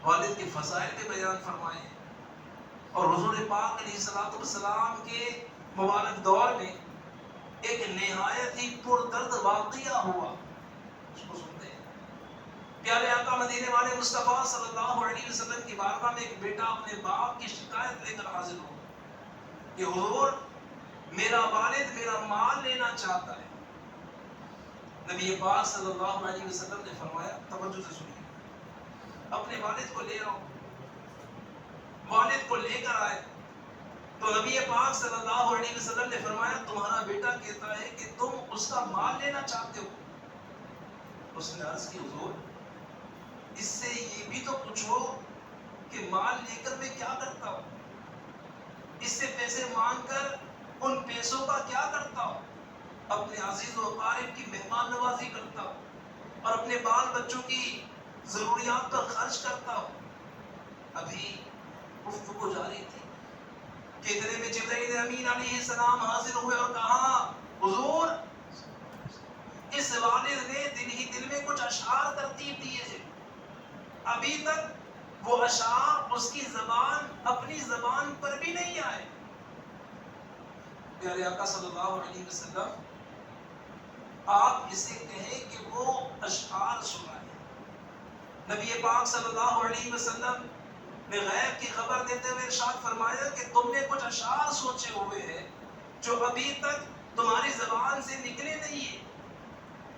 والد کے فضائل کے بیان فرمائے اور حضور پاک علیہ الصلوۃ والسلام کے مبارک دور میں ایک نہایت ہی پردرد واقعہ ہوا. اس کو سنتے ہیں. پیارے آقا مدینے والے مصطفیٰ صلی اللہ علیہ وسلم کی بارگاہ میں ایک بیٹا اپنے باپ کی شکایت لے کر حاضر ہو کہ حضور میرا والد میرا مال لینا چاہتا ہے. نبی پاک صلی اللہ علیہ وسلم نے فرمایا، توجہ سے سنیے، اپنے والد کو لے آؤ. والد کو لے کر آئے. تو نبی پاک صلی اللہ علیہ وسلم نے فرمایا تمہارا بیٹا کہتا ہے کہ تم اس کا مال لینا چاہتے ہو. اس نے عرض کی حضور اس سے یہ بھی تو پوچھو کہ مال لے کر میں کیا کرتا ہوں, اس سے پیسے مانگ کر ان پیسوں کا کیا کرتا ہوں, اپنے عزیز و اقارب کی مہمان نوازی کرتا ہوں اور اپنے بال بچوں کی ضروریات پر خرچ کرتا ہوں. ابھی گفتگو جاری تھی کہ اتنے میں جبرائیل امین علیہ السلام حاضر ہوئے اور کہا حضور اس والد نے دل میں کچھ اشعار ترتیب دیے ہیں, ابھی تک وہ اشعار اس کی زبان اپنی زبان پر بھی نہیں آئے. پیارے آقا صلی اللہ علیہ وسلم آپ اسے کہیں کہ وہ اشعار سنائے. نبی پاک صلی اللہ علیہ وسلم نے غیب کی خبر دیتے ہوئے ارشاد فرمایا کہ تم نے کچھ اشعار سوچے ہوئے ہیں جو ابھی تک تمہاری زبان سے نکلے نہیں ہیں.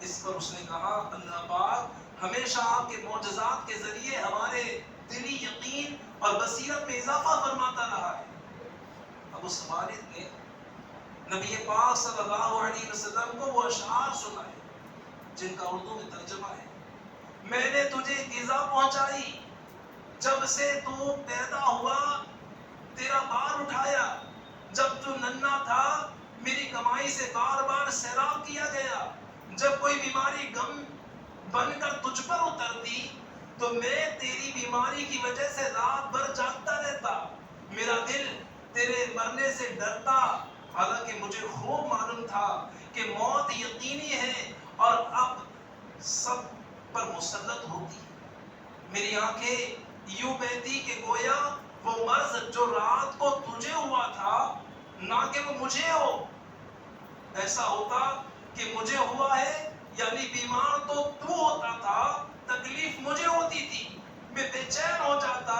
اس پر اس نے کہا اللہ پاک ہمیشہ آپ کے معجزات کے ذریعے ہمارے دلی یقین اور بصیرت میں اضافہ فرماتا رہا ہے. اب اس والد نے نبی پاک صلی اللہ علیہ وسلم کو وہ اشعار سنائے جن کا اردو میں ترجمہ ہے میں نے تجھے غذا پہنچائی, جب سے تو پیدا ہوا تیرا بار اٹھایا, جب تو ننھا تھا میری کمائی سے بار بار سیراب کیا گیا, جب کوئی بیماری غم بن کر تجھ پر اترتی تو میں تیری بیماری کی وجہ سے رات بھر جاگتا رہتا, میرا دل تیرے مرنے سے ڈرتا, حالانکہ مجھے خوب معلوم تھا کہ موت یقینی ہے اور اب سب پر مسلط ہوتی. میری آنکھیں یوں بہتی کہ گویا وہ مرض جو رات کو تجھے ہوا تھا نہ کہ وہ مجھے ہو. ایسا ہوتا کہ مجھے ہوا ہے یعنی بیمار تو ہوتا تھا, تکلیف مجھے ہوتی تھی, میں بے چین ہو جاتا.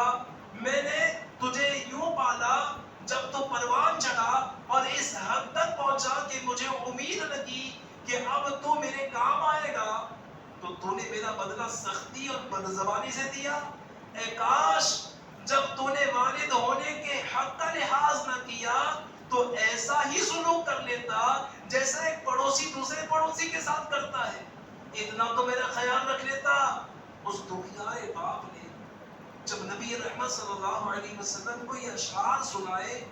میں نے تجھے یوں پالا جب تو پروان چڑھا اور اس حد تک پہنچا کہ مجھے امید لگی کہ اب تو میرے کام آئے گا, تو تو نے میرا بدلہ سختی اور بدزبانی سے دیا. اے کاش جب تو نے والد ہونے کے حق کا لحاظ نہ کیا تو ایسا ہی سلوک کر لیتا جیسا ایک پڑوسی دوسرے پڑوسی کے ساتھ کرتا ہے. اتنا تو میرا خیال رکھ لیتا. اس دکھیائے باپ نے جب نبی رحمت صلی اللہ علیہ وسلم کو یہ اشعار سنائے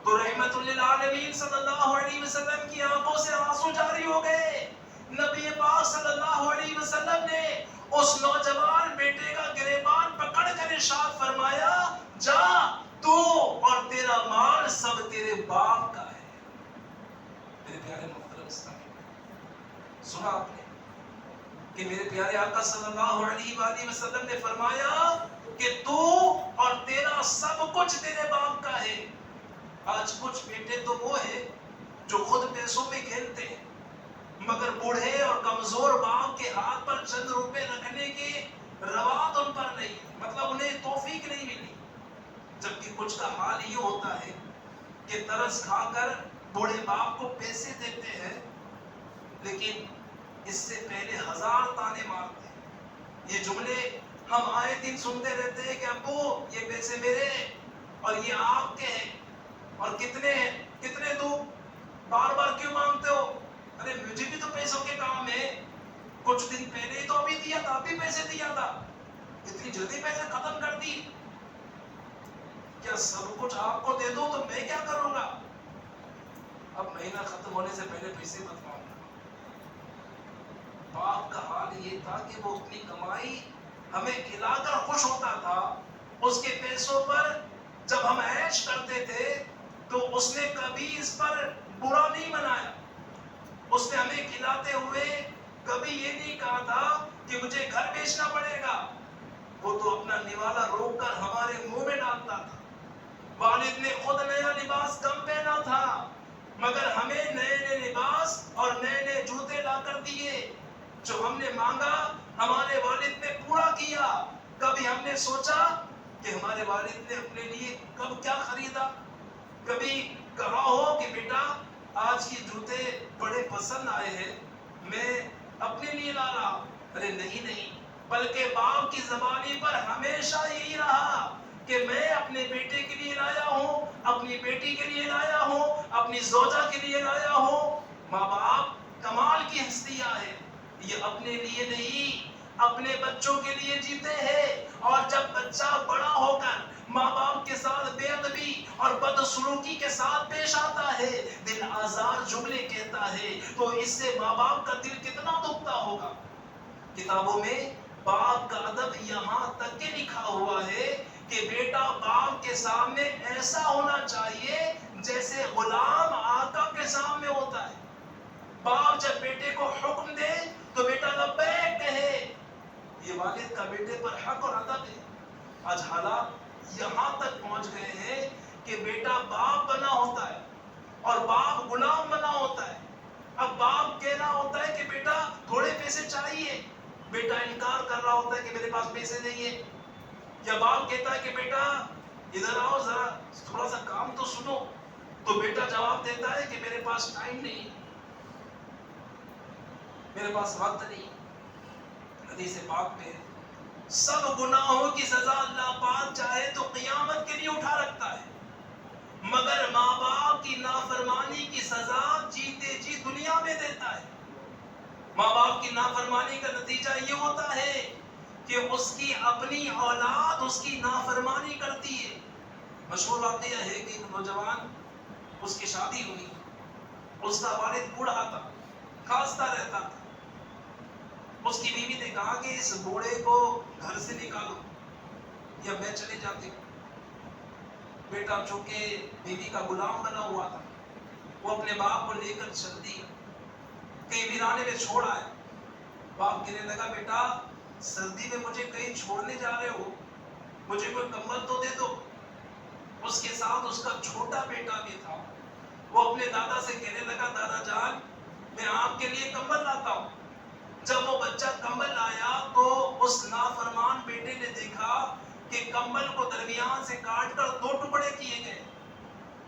تو رحمت للعالمین صلی اللہ علیہ وسلم کی آنکھوں سے آنسو جاری ہو گئے. نبی پاک صلی اللہ علیہ وسلم نے اس نوجوان بیٹے کا گریبان پکڑ کر ارشاد فرمایا جا تو اور تیرا مال سب تیرے باپ کا ہے. میرے پیارے محترم اسلامی سنا آپ نے کہ میرے پیارے آقا صلی اللہ علیہ وآلہ وسلم نے فرمایا کہ تو اور تیرا سب کچھ تیرے باپ کا ہے. آج کچھ بیٹے تو وہ ہیں جو خود پیسوں میں کھیلتے ہیں مگر بوڑھے اور کمزور باپ کے ہاتھ پر چند روپے رکھنے کے روات ان پر نہیں, مطلب انہیں توفیق نہیں ملی. جبکہ کچھ کا حال یہ ہوتا ہے کہ ترس کھا کر بوڑھے باپ کو پیسے دیتے ہیں لیکن اس سے پہلے ہزار تانے مارتے ہیں. یہ جملے ہم آئے دن سنتے رہتے ہیں کہ ابو یہ پیسے میرے اور یہ آپ کے ہیں اور کتنے دو بار بار کیوں مانگتے ہو. ارے مجھے بھی تو پیسوں کے کام ہے, کچھ دن پہلے ہی تو ابھی دیا تھا, ابھی پیسے دیا تھا, اتنی جلدی پیسے ختم کر دی. کیا سب کچھ آپ کو دے دو تو میں کیا کروں گا. اب مہینہ ختم ہونے سے پہلے پیسے مت مانگنا. باپ کا حال یہ تھا کہ وہ اپنی کمائی ہمیں کھلا کر خوش ہوتا تھا. اس کے پیسوں پر جب ہم عیش کرتے تھے تو اس نے کبھی اس پر برا نہیں منایا. اس نے ہمیں کھلاتے ہوئے کبھی یہ نہیں کہا تھا کہ مجھے گھر بیچنا پڑے گا. وہ تو اپنا نوالا روک کر ہمارے منہ میں ڈالتا تھا. والد نے خود نیا لباس کم پہنا تھا مگر ہمیں نئے لباس اور نئے جوتے لا کر دیے. جو ہم نے مانگا ہمارے والد نے پورا کیا. کبھی ہم نے سوچا کہ ہمارے والد نے اپنے لیے کب کیا خریدا. کبھی کہا ہو کہ بیٹا آج یہ جوتے بڑے پسند آئے ہیں میں اپنے لیے لا رہا. ارے نہیں, بلکہ باپ کی زبانی پر ہمیشہ یہی رہا کہ میں اپنے بیٹے کے لیے لایا ہوں, اپنی بیٹی کے لیے لایا ہوں, اپنی زوجہ کے لیے لایا ہوں. ماں باپ کمال کی ہستیاں ہیں, یہ اپنے لیے نہیں اپنے بچوں کے لیے جیتے ہیں. اور جب بچہ بڑا ہو کر ماں باپ کے ساتھ بے ادبی اور بدسلوکی کے ساتھ پیش آتا ہے, دل آزار جملے کہتا ہے, تو اس سے ماں باپ کا دل کتنا دکھتا ہوگا. کتابوں میں باپ کا ادب یہاں تک کہ لکھا ہوا ہے کہ بیٹا باپ کے سامنے ایسا ہونا چاہیے جیسے غلام آقا کے سامنے ہوتا ہے. باپ جب بیٹے کو حکم دے تو بیٹا لبیک کہے. یہ والد کا بیٹے پر حق اور ادب ہے. آج حالات یہاں تک پہنچ گئے ہیں کہ بیٹا باپ بنا ہوتا ہے اور باپ غلام بنا ہوتا ہے. اب باپ کہنا ہوتا ہے کہ بیٹا تھوڑے پیسے چاہیے, بیٹا انکار کر رہا ہوتا ہے کہ میرے پاس پیسے نہیں ہے. یا باپ کہتا ہے کہ بیٹا ادھر آؤ ذرا تھوڑا سا کام تو سنو, تو بیٹا جواب دیتا ہے کہ میرے پاس ٹائم نہیں, میرے پاس وقت نہیں. حدیث پاک میں سب گناہوں کی سزا اللہ پاک چاہے تو قیامت کے لیے اٹھا رکھتا ہے, مگر ماں باپ کی نافرمانی کی سزا جیتے جی دنیا میں دیتا ہے. ماں باپ کی نافرمانی کا نتیجہ یہ ہوتا ہے کہ اس کی اپنی اولاد اس کی نافرمانی کرتی ہے. مشہور بات یہ ہے کہ ایک نوجوان, اس کی شادی ہوئی, اس کا والد بوڑھا تھا, کھانستا رہتا تھا. اس کی بیوی نے کہا کہ اس بوڑھے کو گھر سے نکالو یا میں چلے جاتی ہوں. بیٹا چونکہ بیوی کا غلام بنا ہوا تھا, وہ اپنے باپ کو لے کر چل دیا, کہیں ویرانے میں چھوڑ آیا. باپ کہنے لگا بیٹا سردی میں مجھے کہیں چھوڑنے جا رہے ہو, مجھے کوئی کمبل تو دے دو. اس کے ساتھ اس کا چھوٹا بیٹا بھی تھا. وہ اپنے دادا سے کہنے لگا دادا جان میں آپ کے لیے کمبل لاتا ہوں. جب وہ بچہ کمبل لایا تو اس نافرمان بیٹے نے دیکھا کہ کمبل کو درمیان سے کاٹ کر 2 ٹکڑے کیے گئے.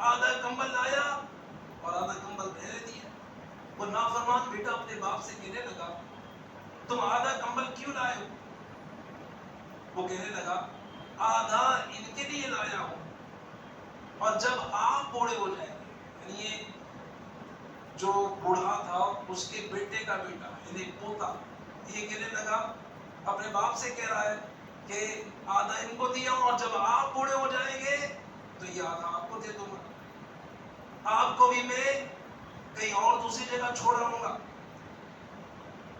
آدھا کمبل لایا اور آدھا کمبل پھیرے دیا. وہ نافرمان بیٹا اپنے باپ سے کہنے لگا تم آدھا کمبل کیوں لائے ہو؟ وہ کہنے لگا آدھا ان کے لیے لایا ہوں, اور جب آپ بوڑھے ہو جائیں گے, یعنی جو بوڑھا تھا اس کے بیٹے کا بیٹا یعنی پوتا, یہ کہنے لگا اپنے باپ سے کہہ رہا ہے کہ آدھا ان کو دیا ہوں, اور جب آپ بوڑھے ہو جائیں گے تو یہ آدھا آپ کو دے دوں گا. آپ کو بھی میں کہیں اور دوسری جگہ چھوڑ رہوں گا,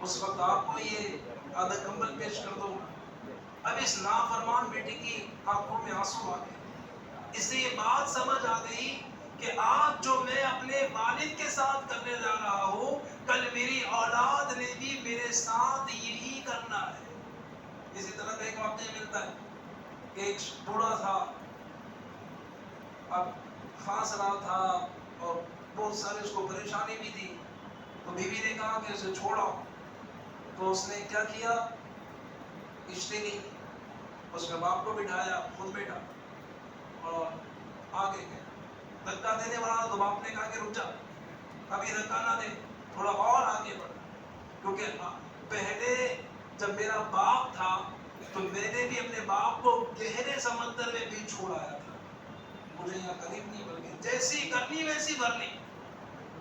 اس وقت آپ کو یہ آدھا کمبل پیش کر دوں گا. اب اس نافرمان بیٹے کی آنکھوں میں آنسو آ گئے. اس سے یہ بات سمجھ آ گئی کہ آج جو میں اپنے والد کے ساتھ کرنے جا رہا ہوں, کل میری اولاد نے بھی میرے ساتھ یہی کرنا ہے. اسی طرح کا ایک واقعہ ملتا ہے کہ ایک بوڑھا تھا, اب کھانس رہا تھا اور بہت سارے اس کو پریشانی بھی تھی. تو بیوی نے کہا کہ اسے چھوڑو. تو اس نے کیا کیا, کشتی لی, اس میں باپ کو بٹھایا, خود بیٹھا اور آگے گئے. دھکا دینے والا تو باپ نے کہا کہ رک جا, ابھی دھکا نہ دے, تھوڑا اور آگے بڑھ. کیونکہ پہلے جب میرا باپ تھا تو میں نے بھی اپنے باپ کو گہرے سمندر میں بھی چھوڑایا تھا, مجھے یہاں قریب نہیں بلکہ جیسی کرنی ویسی بھرنی,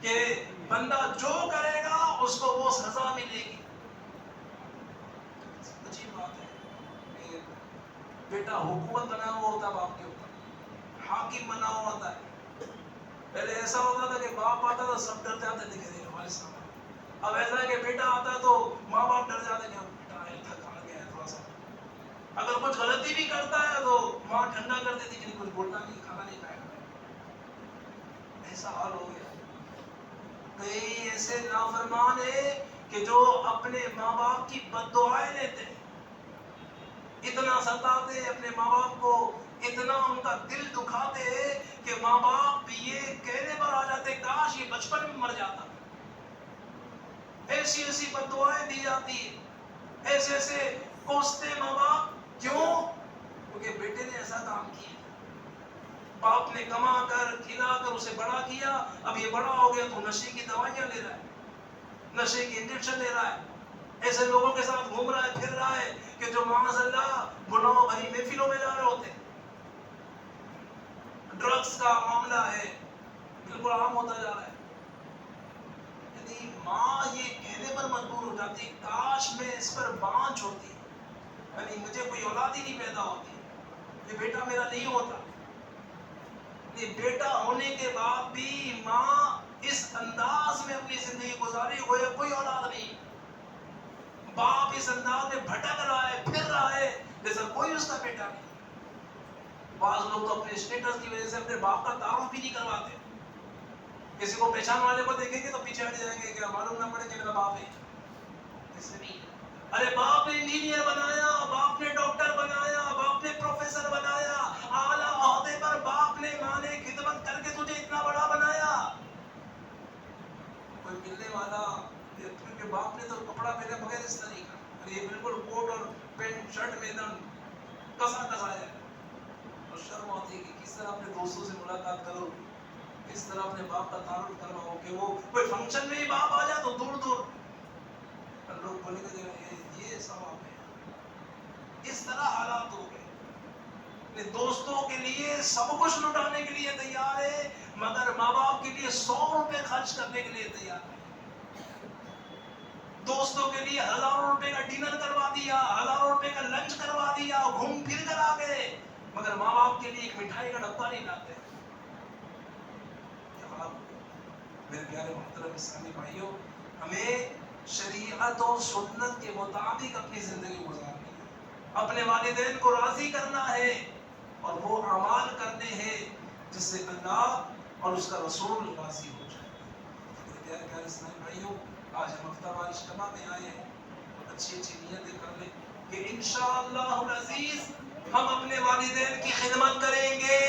کہ بندہ جو کرے گا اس کو وہ سزا ملے گی. عجیب بات ہے کہ بیٹا حکومت بنا ہوا ہوتا باپ کے اوپر, حاکم بنا ہوا ہوتا ہے. پہلے ایسا ہوتا تھا کہ باپ آتا تھا سب ڈر جاتے تھے کہ ہمارے سامنے. اب ایسا ہے کہ بیٹا آتا ہے تو ماں باپ ڈر جاتے ہیں کہ بیٹا تھک آ گیا ہے تھوڑا سا. اگر کچھ غلطی بھی کرتا ہے تو ماں ٹھنڈا کر دیتی کہ کچھ بولنا نہیں, کھانا نہیں کھائے گا. ایسا حال ہو گیا. کئی ایسے نافرمان ہیں کہ جو اپنے ماں باپ کی بد دعائیں لیتے ہیں, اتنا ستاتے ہیں اپنے ماں باپ کو, اتنا ان کا دل دکھاتے ہیں کہ ماں باپ یہ کہنے پر آ جاتے کاش یہ بچپن میں مر جاتا. ایسی ایسی بد دعائیں دی جاتی ہیں, ایسے ایسے کوستے ماں باپ. کیوں؟ کیونکہ بیٹے نے ایسا کام کیا, باپ نے کما کر کھلا کر اسے بڑا کیا, اب یہ بڑا ہو گیا تو نشے کی دوائیاں لے رہا ہے, نشے کی انجیکشن لے رہا ہے, ایسے لوگوں کے ساتھ گھوم رہا ہے, پھر رہا ہے کہ جو معاذ اللہ گناہوں بھری محفلوں میں جا رہے ہوتے ہیں. ڈرگس کا معاملہ ہے بالکل عام ہوتا جا رہا ہے. یعنی ماں یہ کہنے پر مجبور ہو جاتی کاش میں اس پر بانجھ ہوتی, یعنی مجھے کوئی اولاد ہی نہیں پیدا ہوتی, یہ بیٹا میرا نہیں ہوتا. یہ بیٹا ہونے کے بعد بھی ماں اس انداز میں اپنی زندگی گزاری ہوئے کوئی اولاد نہیں. باپ اس انداز میں بھٹک رہا ہے, پھر رہا ہے جیسا کوئی اس کا بیٹا نہیں. بعض لوگ تو اپنے اسٹیٹس کی وجہ سے اپنے باپ کا تعارف بھی نہیں کرواتے. کسی کو پہچان والے کو دیکھیں گے تو پیچھے ہٹ جائیں گے, کیا معلوم نہ پڑے کہ میرا باپ ہے. ایسے نہیں. ارے باپ نے انجینئر بنایا, باپ نے ڈاکٹر بنایا, باپ نے پروفیسر بنایا, اعلیٰ عہدے پر باپ نے ماں نے خدمت کر کے تجھے اتنا بڑا بنایا. کوئی ملنے والا کیونکہ باپ نے تو کپڑا پہنے بغیر اس طرح کا, یہ بالکل کوٹ اور پینٹ شرٹ میں دم کسا کسا ہے. اور شرم آتی ہے کہ کس طرح اپنے دوستوں سے ملاقات کرو, کس طرح اپنے باپ کا تعارف کرواؤ, کہ وہ کوئی فنکشن میں ہی باپ آ جائے تو دور دور لوگ بولے گا یہ سب آپ ہے. اس طرح حالات ہو گئے. دوستوں کے لیے سب کچھ لٹانے کے لیے تیار ہے, مگر ماں باپ کے لیے 100 روپے خرچ کرنے کے لیے تیار ہے. دوستوں کے لیے ہزاروں روپے کا ڈنر کروا دیا, ہزاروں روپے کا لنچ کروا دیا, گھوم پھر کر آ گئے, مگر ماں باپ کے لیے ایک مٹھائی کا ڈبہ نہیں لاتے. میرے پیارے محترم اسلامی بھائیوں, ہمیں شریعت اور سنت کے مطابق اپنی زندگی گزارنی ہے, اپنے والدین کو راضی کرنا ہے, اور وہ اعمال کرنے ہیں جس سے اللہ اور اس کا رسول راضی ہو جائے. میرے پیارے پیارے اسلامی بھائیوں, آج ہم ہفتہ وار اجتماع میں آئے ہیں, اچھی اچھی نیتیں کر لیں کہ انشاءاللہ العزیز ہم اپنے والدین کی خدمت کریں گے.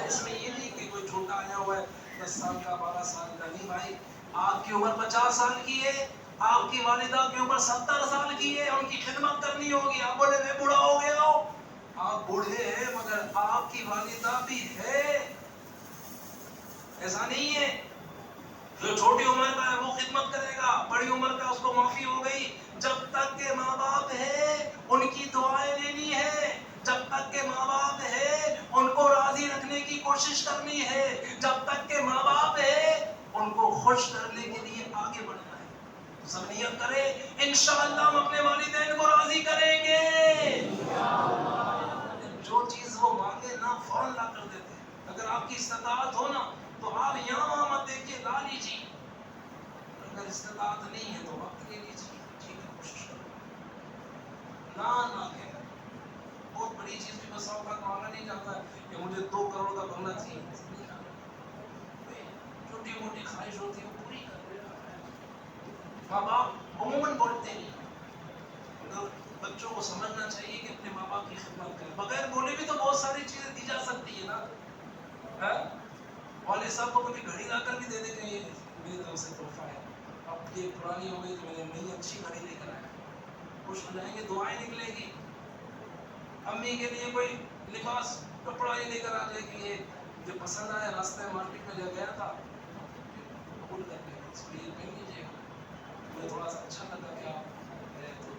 اس میں یہ نہیں کہ کوئی چھوٹا آیا ہوا ہے 10 سال کا 12 سال کا, نہیں بھائی. آپ کی عمر 50 سال کی ہے, آپ کی والدہ کی عمر 70 سال کی ہے, ان کی خدمت کرنی ہوگی. آپ بولے میں بوڑھا ہو گیا ہوں, آپ بوڑھے ہیں مگر آپ کی والدہ بھی ہے, ایسا نہیں ہے. جو چھوٹی عمر کا ہے وہ خدمت کرے گا, بڑی عمر کا اس کو معافی ہو گئی. جب تک کہ ماں باپ ہے ان کی دعائیں لینی ہے, جب تک کہ ماں باپ ہے ان کو راضی رکھنے کی کوشش کرنی ہے, جب تک کہ ماں باپ ہے ان کو خوش کرنے کے لیے آگے بڑھنا ہے. سب نیت کریں انشاءاللہ ہم اپنے والدین کو راضی کریں گے. جو چیز وہ مانگے نا فوراً لا کر دیتے ہیں. اگر آپ کی استطاعت ہو نا تو آپ یہاں وہاں مت دیکھیے, لا لیجیے. اگر استطاعت نہیں ہے تو وقت لے لیجیے, ٹھیک ہے, کوشش کرو. نہ کہ بہت بڑی چیز بھی بسا اوقات مانگا نہیں جاتا ہے کہ مجھے 2 کروڑ کا بنگلہ چاہیے. چھوٹی موٹی خواہش ہوتی ہے وہ پوری کر. ماں باپ عموماً بولتے نہیں, مگر بچوں کو سمجھنا چاہیے کہ اپنے ماں باپ کی خدمت کریں. بغیر بولے بھی تو بہت ساری چیزیں دی جا سکتی ہے نا. والد صاحب کو کبھی گھڑی لا کر بھی دے دے کہ یہ میری طرف سے تحفہ ہے, اب یہ پرانی ہو گئی تو میں نے نئی اچھی گھڑی لے کر آیا. خوش ہو جائیں گے, دعائیں نکلے گی. امی کے لیے کوئی لباس کپڑا ہی لے کر آ جائے کہ یہ جو پسند آیا راستے میں مارکیٹ میں جا گیا تھا قبول کر لیں, اس کو یہ پہن لیجیے گا, مجھے تھوڑا سا اچھا لگا کہ آپ گئے تو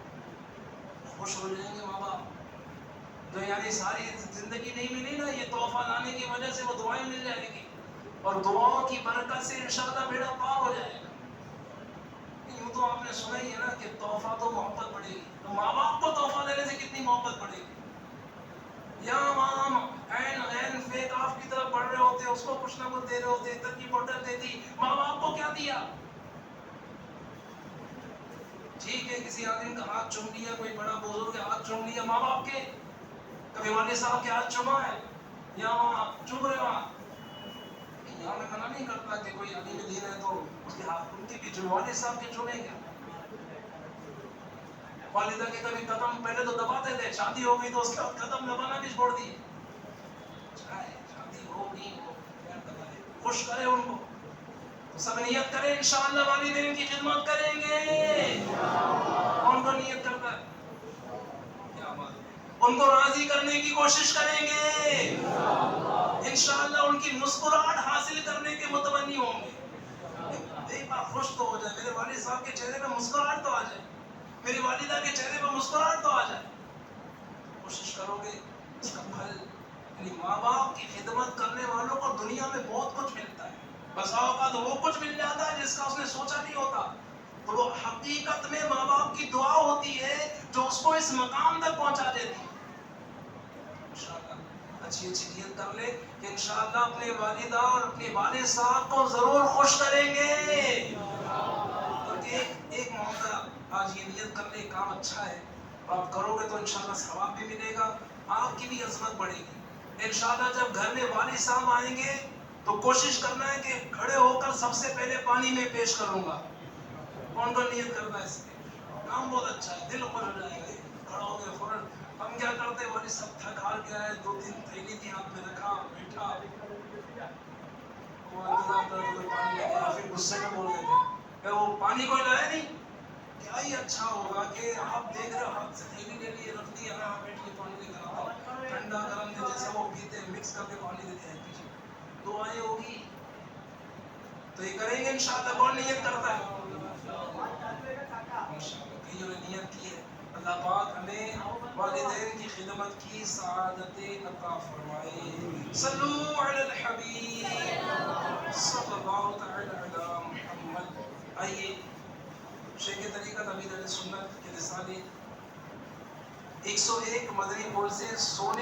خوش ہو جائیں گے ماں باپ. تو یعنی ساری زندگی نہیں ملی نا, یہ تحفہ لانے کی وجہ سے وہ دعائیں مل جائے گی, اور دعاؤں کی برکت سے انشاءاللہ بیڑا پار ہو جائے گا. یوں تو آپ نے سنا ہی ہے نا کہ تحفہ تو محبت بڑھے گی, تو ماں باپ کو تحفہ دینے سے کتنی محبت بڑھے گی. یہاں وہاں ہم این فیک آف کی طرف بڑھ رہے ہوتے ہیں, اس کو کچھ نہ کچھ دے رہے ہوتے ہیں, ترکی بوٹل دے دی. ماں باپ کو کیا دیا؟ ٹھیک ہے کسی آدمی کا ہاتھ چوم لیا, کوئی بڑا بزرگ کا ہاتھ چوم لیا, ماں باپ کے کبھی والد صاحب کے ہاتھ چوما ہے, یہاں وہاں چوم رہے وہاں. یہاں میں منع نہیں کرتا کہ کوئی علی دین ہے تو اس کے ہاتھ ان کے بھی چوم, والد صاحب کے چومیں گے. والدہ کے کبھی قدم پہلے تو دباتے تھے, شادی ہو گئی تو اس کے بعد قدم دبانا بھی چھوڑ دیے. شادی ہو نہیں ہو خوش کرے ان کو, تو سب نیت کریں انشاءاللہ والدین کی خدمت کریں گے. کون کو نیت کرتا ہے؟ کیا بات ہے, ان کو راضی کرنے کی کوشش کریں گے انشاءاللہ, ان کی مسکراہٹ حاصل کرنے کے متمنی ہوں گے. ایک بار خوش تو ہو جائے, میرے والد صاحب کے چہرے پہ مسکراہٹ تو آ جائے, میری والدہ کے چہرے پہ مسکراہٹ تو آ جائے. کوشش کرو گے اس کا پھل یعنی ماں باپ کی خدمت کرنے والوں کو دنیا میں بہت کچھ ملتا ہے، بس اوقات وہ کچھ مل جاتا ہے جس کا اس نے سوچا نہیں ہوتا، تو وہ حقیقت میں ماں باپ کی دعا ہوتی ہے جو اس کو اس مقام تک پہنچا دیتی ہے۔ انشاءاللہ اچھی نیت کر لے کہ انشاءاللہ اپنے والدہ اور اپنے والد صاحب کو ضرور خوش کریں گے، کیونکہ ایک معاملہ آج یہ نیت کر لے، کام اچھا ہے اور آپ کرو گے تو انشاءاللہ ثواب بھی ملے گا، آپ کی بھی عظمت بڑھے گی۔ انشاءاللہ جب گھر میں والد صاحب آئیں گے تو کوشش کرنا ہے کہ کھڑے ہو کر سب سے پہلے پانی میں پیش کروں گا۔ کون کون نیت کرنا ہے اس میں؟ کام بہت اچھا ہے، دل خوش ہو جائے گا۔ کھڑا ہو گئے فوراً ہم کیا کرتے ہیں، والد صاحب تھک ہار گیا ہے، 2-3 تھیلی تھی ہاتھ میں رکھا، بیٹھا، وہ انتظام کر کے پانی لے گیا، پھر غصے میں بول دیتے کہ وہ پانی کوئی لایا نہیں۔ کیا ہی اچھا ہوگا کہ آپ دیکھ رہے ہاتھ سے تھیلی لے لیے، رکھ دی، ہاں بیٹھ کے پانی لے کر آتا ہوں، ٹھنڈا گرم دے جیسا وہ پیتے ہیں مکس کر کے پانی دیتے ہیں، پیجیے، دعائیں ہوگی تو یہ کریں گے انشاءاللہ۔ کون نیت کرتا ہے؟ انشاءاللہ کئیوں نے نیت کی ہے۔ اللہ پاک ہمیں والدین کی خدمت کی سعادت عطا فرمائے۔ صلو علی الحبیب صلی اللہ تعالی علی محمد۔ آئیے شیخ طریقت امیر اہل سنت کے رسالے 101 مدنی پھول سے سونے